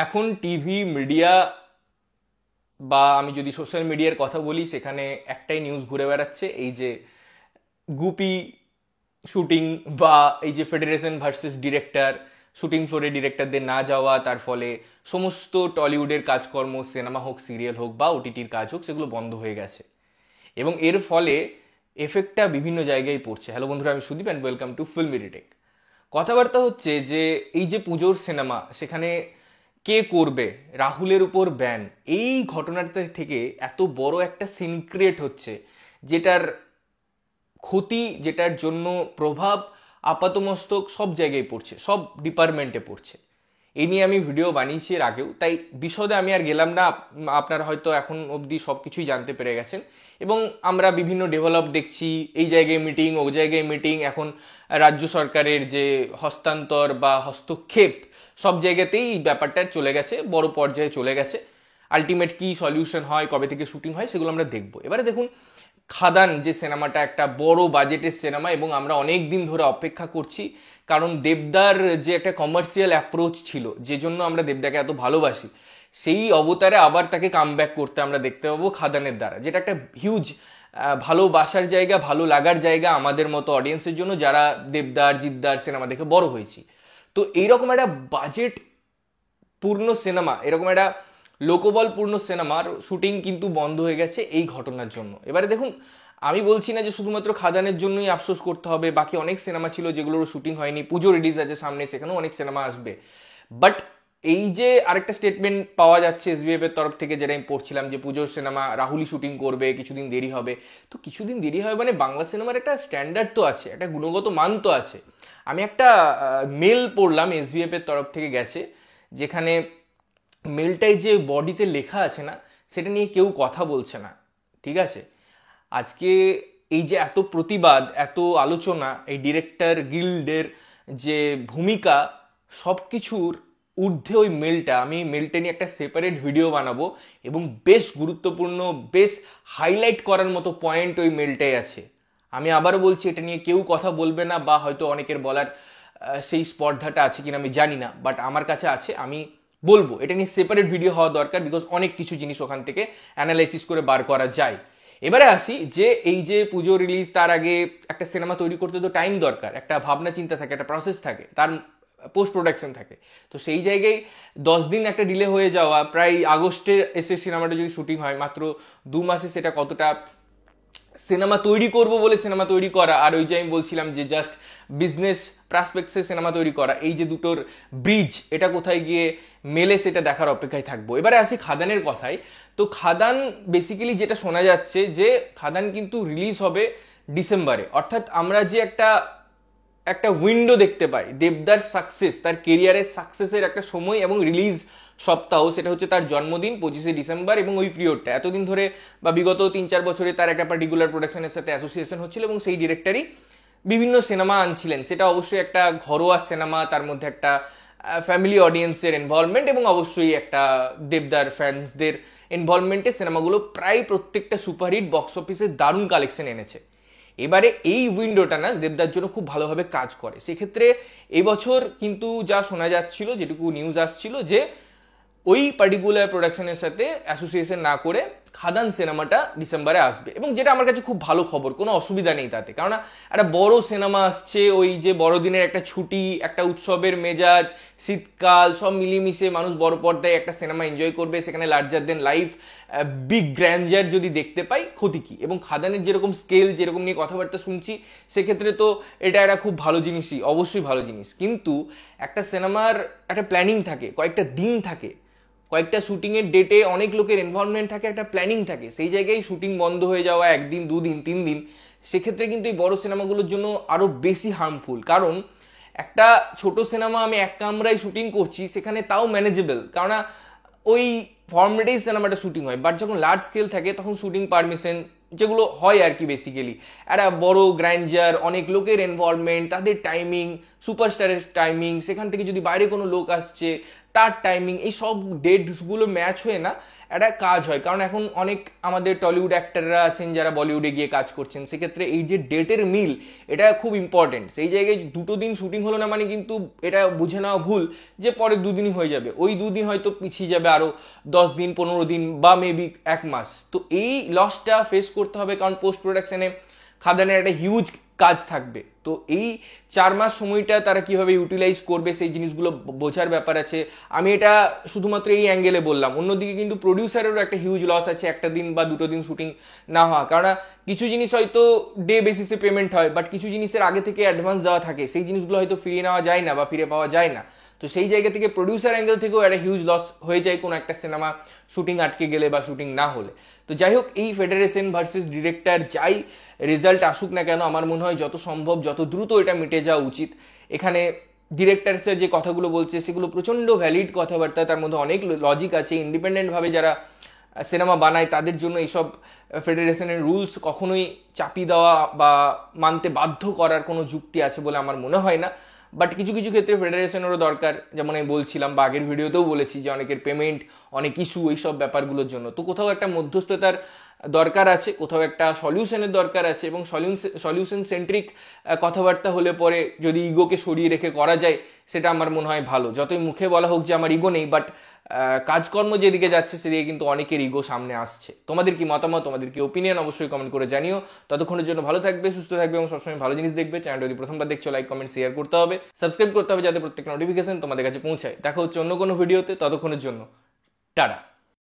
এখন TV media বা আমি যদি সোশ্যাল মিডিয়ার কথা বলি, সেখানে একটাই নিউজ ঘুরে বেড়াচ্ছে, এই যে গুপি শুটিং বা এই যে ফেডারেশন ভার্সেস ডিরেক্টর, শুটিং ফ্লোরে ডিরেক্টরদের না যাওয়া, তার ফলে সমস্ত টলিউডের কাজকর্ম, সিনেমা হোক, সিরিয়াল হোক বা ওটিটির কাজ হোক, সেগুলো বন্ধ হয়ে গেছে এবং এর ফলে এফেক্টটা বিভিন্ন জায়গায় পড়ছে। হ্যালো বন্ধুরা, আমি Sudip and welcome to film retake. কথাবার্তা হচ্ছে যে এই যে পুজোর সিনেমা, সেখানে কে করবে, রাহুলের উপর ব্যান, এই ঘটনাটা থেকে এত বড় একটা সিন ক্রিয়েট হচ্ছে, যেটার ক্ষতি, যেটার জন্য প্রভাব আপাতমস্তক সব জায়গায় পড়ছে, সব ডিপার্টমেন্টে পড়ছে। এই নিয়ে আমি ভিডিও বানিয়েছি এর আগেও, তাই বিশদে আমি আর গেলাম না। আপনারা হয়তো এখন অবধি সব কিছুই জানতে পেরে গেছেন এবং আমরা বিভিন্ন ডেভেলপ দেখছি, এই জায়গায় মিটিং, ও জায়গায় মিটিং। এখন রাজ্য সরকারের যে হস্তান্তর বা হস্তক্ষেপ, সব জায়গাতেই এই ব্যাপারটা চলে গেছে, বড় পর্যায়ে চলে গেছে। আলটিমেট কি সলিউশন হয়, কবে থেকে শুটিং হয়, সেগুলো আমরা দেখবো। এবারে দেখুন, খাদান যে সিনেমাটা একটা বড় বাজেটের সিনেমা এবং আমরা অনেক দিন ধরে অপেক্ষা করছি, কারণ দেবদার যে একটা কমার্শিয়াল অ্যাপ্রোচ ছিল, যে জন্য আমরা দেবদাকে এত ভালোবাসি, সেই অবতারে আবার তাকে কামব্যাক করতে আমরা দেখতে পাবো খাদানের দ্বারা, যেটা একটা হিউজ ভালোবাসার জায়গা, ভালো লাগার জায়গা আমাদের মতো অডিয়েন্সের জন্য, যারা দেবদার, জিদ্দার সিনেমা দেখে বড় হয়েছি। তো এইরকম একটা বাজেট পূর্ণ সিনেমা, এরকম একটা লোকবলপূর্ণ সিনেমার শুটিং কিন্তু বন্ধ হয়ে গেছে এই ঘটনার জন্য। এবারে দেখুন, আমি বলছি না যে শুধুমাত্র খাদানের জন্যই আফসোস করতে হবে, বাকি অনেক সিনেমা ছিল যেগুলোর শুটিং হয়নি, পুজো রিলিজ আছে সামনে, সেখানেও অনেক সিনেমা আসবে। বাট এই যে আরেকটা স্টেটমেন্ট পাওয়া যাচ্ছে এসবিএফ এর তরফ থেকে, যেটা আমি পড়ছিলাম, যে পুজোর সিনেমা রাহুলই শুটিং করবে, কিছুদিন দেরি হবে। তো কিছুদিন দেরি হবে মানে বাংলা সিনেমার একটা স্ট্যান্ডার্ড তো আছে, একটা গুণগত মান তো আছে। আমি একটা মেল পড়লাম, এসবিএফ এর তরফ থেকে গেছে, যেখানে মেলটাই যে বডিতে লেখা আছে না, সেটা নিয়ে কেউ কথা বলছে না। ঠিক আছে, আজকে এই যে এত প্রতিবাদ, এত আলোচনা, এই ডিরেক্টর গিল্ডের যে ভূমিকা, সব কিছুর ঊর্ধ্বে ওই মেলটা, আমি মেলটা নিয়ে একটা সেপারেট ভিডিও বানাবো এবং বেশ গুরুত্বপূর্ণ, বেশ হাইলাইট করার মতো পয়েন্ট ওই মেলটাই আছে। আমি আবারও বলছি, এটা নিয়ে কেউ কথা বলবে না, বা হয়তো অনেকের বলার সেই স্পর্ধাটা আছে কিনা আমি জানি না, বাট আমার কাছে আছে, আমি বলবো। এটা নিয়ে সেপারেট ভিডিও হওয়া দরকার, বিকজ অনেক কিছু জিনিস ওখান থেকে অ্যানালাইসিস করে বার করা যায়। এবারে আসি যে এই যে পুজো রিলিজ, তার আগে একটা সিনেমা তৈরি করতে তো টাইম দরকার, একটা ভাবনা চিন্তা থাকে, একটা প্রসেস থাকে, তার পোস্ট প্রোডাকশন থাকে। তো সেই জায়গায় 10 দিন একটা ডিলে হয়ে যাওয়া, প্রায় আগস্টে এসে সিনেমাটা যদি শুটিং হয়, মাত্র 2 মাসে সেটা কতটা সিনেমা তৈরি করব বলে সিনেমা তৈরি করা, আর ওই যে আমি বলছিলাম যে জাস্ট বিজনেস প্রসপেক্টসে সিনেমা তৈরি করা, এই যে দুটোর ব্রিজ, এটা কোথায় গিয়ে মেলে সেটা দেখার অপেক্ষায় থাকবো। এবারে আসি খাদানের কথায়। তো খাদান বেসিক্যালি যেটা শোনা যাচ্ছে, যে খাদান কিন্তু রিলিজ হবে ডিসেম্বরে, অর্থাৎ আমরা যে একটা একটা উইন্ডো দেখতে পাই দেবদার সাকসেস, তার কেরিয়ারের সাকসেসের একটা সময় এবং রিলিজ সপ্তাহ, সেটা হচ্ছে তার জন্মদিন 25শে ডিসেম্বর। এবং ওই পিরিয়ডটা এতদিন ধরে বা বিগত 3-4 বছরে তার একটা পার্টিকুলার প্রোডাকশনের সাথে অ্যাসোসিয়েশন হচ্ছিল এবং সেই ডিরেক্টরই বিভিন্ন সিনেমা আনছিলেন। সেটা অবশ্যই একটা ঘরোয়া সিনেমা, তার মধ্যে একটা ফ্যামিলি অডিয়েন্সের ইনভলভমেন্ট এবং অবশ্যই একটা দেবদার ফ্যান্সদের ইনভলভমেন্টে সিনেমাগুলো প্রায় প্রত্যেকটা সুপারহিট, বক্স অফিসে দারুণ কালেকশন এনেছে। এবারে এই উইন্ডোটা না দেবদার জন্য খুব ভালোভাবে কাজ করে। সেক্ষেত্রে এবছর কিন্তু যা শোনা যাচ্ছিল, যেটুকু নিউজ আসছিল, যে ওই পার্টিকুলার প্রোডাকশনের সাথে অ্যাসোসিয়েশন না করে খাদান সিনেমাটা ডিসেম্বরে আসবে, এবং যেটা আমার কাছে খুব ভালো খবর, কোনো অসুবিধা নেই তাতে। কারণ একটা বড় সিনেমা আসছে, ওই যে বড়দিনের একটা ছুটি, একটা উৎসবের মেজাজ, শীতকাল, সব মিলিয়ে মানুষ বড় পর্দায় একটা সিনেমা এনজয় করবে, সেখানে লার্জার দেন লাইফ বিগ গ্র্যান্ডার যদি দেখতে পাই, ক্ষতি কি? এবং খাদানের যেরকম স্কেল, যেরকম নিয়ে কথাবার্তা শুনছি, সেক্ষেত্রে তো এটা একটা খুব ভালো জিনিসই, অবশ্যই ভালো জিনিস। কিন্তু একটা সিনেমার একটা প্ল্যানিং থাকে, কয়েকটা দিন থাকে, কয়েকটা শুটিংয়ের ডেটে অনেক লোকের ইনভলভমেন্ট থাকে, একটা প্ল্যানিং থাকে। সেই জায়গায় শুটিং বন্ধ হয়ে যাওয়া 1 দিন, 2 দিন, 3 দিন, সেক্ষেত্রে কিন্তু এই বড় সিনেমাগুলোর জন্য আরও বেশি হার্মফুল। কারণ একটা ছোট সিনেমা আমি এক কামরায় শুটিং করছি, সেখানে তাও ম্যানেজেবল, কারণ ওই ফর্মেটেই সিনেমাটা শুটিং হয়। বাট যখন লার্জ স্কেল থাকে, তখন শুটিং পারমিশন যেগুলো হয় আর কি, বেসিক্যালি একটা বড় গ্র্যান্ডার, অনেক লোকের ইনভলভমেন্ট, তাদের টাইমিং, সুপারস্টারের টাইমিং, সেখান থেকে যদি বাইরে কোনো লোক আসছে তার টাইমিং, এই সব ডেটসগুলো ম্যাচ হয়ে না একটা কাজ হয়। কারণ এখন অনেক আমাদের টলিউড অ্যাক্টররা আছেন যারা বলিউডে গিয়ে কাজ করছেন, সেক্ষেত্রে এই যে ডেটের মিল এটা খুব ইম্পর্টেন্ট। সেই জায়গায় 2 দিন শুটিং হলো না মানে কিন্তু এটা বুঝে নেওয়া ভুল যে পরের 2 দিনই হয়ে যাবে। ওই 2 দিন হয়তো পিছিয়ে যাবে আরও 10 দিন, 15 দিন বা মেবি 1 মাস। তো এই লসটা ফেস করতে হবে, কারণ পোস্ট প্রোডাকশনে খাদানের একটা হিউজ কাজ থাকবে। তো এই 4 মাস সময়টা তারা কিভাবে ইউটিলাইজ করবে সেই জিনিসগুলো বোঝার ব্যাপার আছে। আমি এটা শুধুমাত্র এই অ্যাঙ্গেলে বললাম, অন্যদিকে কিন্তু প্রডিউসারেরও একটা হিউজ লস আছে একটা দিন বা 2 দিন শুটিং না হওয়া। কারণ কিছু জিনিস হয়তো ডে বেসিসে পেমেন্ট হয়, বাট কিছু জিনিসের আগে থেকে অ্যাডভান্স দেওয়া থাকে, সেই জিনিসগুলো হয়তো ফিরিয়ে নেওয়া যায় না বা ফিরে পাওয়া যায় না। তো সেই জায়গা থেকে প্রডিউসার অ্যাঙ্গেল থেকেও একটা হিউজ লস হয়ে যায় কোনো একটা সিনেমা শুটিং আটকে গেলে বা শুটিং না হলে। তো যাই হোক, এই ফেডারেশন ভার্সেস ডিরেক্টর যাই রেজাল্ট আসুক না কেন, আমার মনে হয় যত সম্ভব যত দ্রুত এটা মিটে যাওয়া উচিত। এখানে ডিরেক্টরসের যে কথাগুলো বলছে সেগুলো প্রচণ্ড ভ্যালিড কথাবার্তা, তার মধ্যে অনেক লজিক আছে। ইন্ডিপেন্ডেন্টভাবে যারা সিনেমা বানায় তাদের জন্য এইসব ফেডারেশনের রুলস কখনোই চাপিয়ে দেওয়া বা মানতে বাধ্য করার কোনো যুক্তি আছে বলে আমার মনে হয় না। বাট কিছু কিছু ক্ষেত্রে ফেডারেশনেরও দরকার, যেমন আমি বলছিলাম বা আগের ভিডিওতেও বলেছি যে অনেকের পেমেন্ট, অনেক ইস্যু, এইসব ব্যাপারগুলোর জন্য। তো কোথাও একটা মধ্যস্থতার দরকার আছে, কোথাও একটা সলিউশনের দরকার আছে, এবং সলিউশন সেন্ট্রিক কথাবার্তা হলে পরে যদি ইগোকে সরিয়ে রেখে করা যায় সেটা আমার মনে হয় ভালো। যতই মুখে বলা হোক যে আমার ইগো নেই, বাট কাজকর্ম যেদিকে যাচ্ছে সেদিকে কিন্তু অনেকের ইগো সামনে আসছে। তোমাদের কি মতামত, তোমাদের কি ওপিনিয়ন অবশ্যই কমেন্ট করে জানিও। ততক্ষণের জন্য ভালো থাকবে, সুস্থ থাকবে এবং সবসময় ভালো জিনিস দেখবে। চ্যানেলটা যদি প্রথমবার দেখছো লাইক কমেন্ট শেয়ার করতে হবে, সাবস্ক্রাইব করতে হবে যাতে প্রত্যেক নোটিফিকেশন তোমাদের কাছে পৌঁছায়। দেখা হচ্ছে অন্য কোনো ভিডিওতে, ততক্ষণের জন্য টাটা।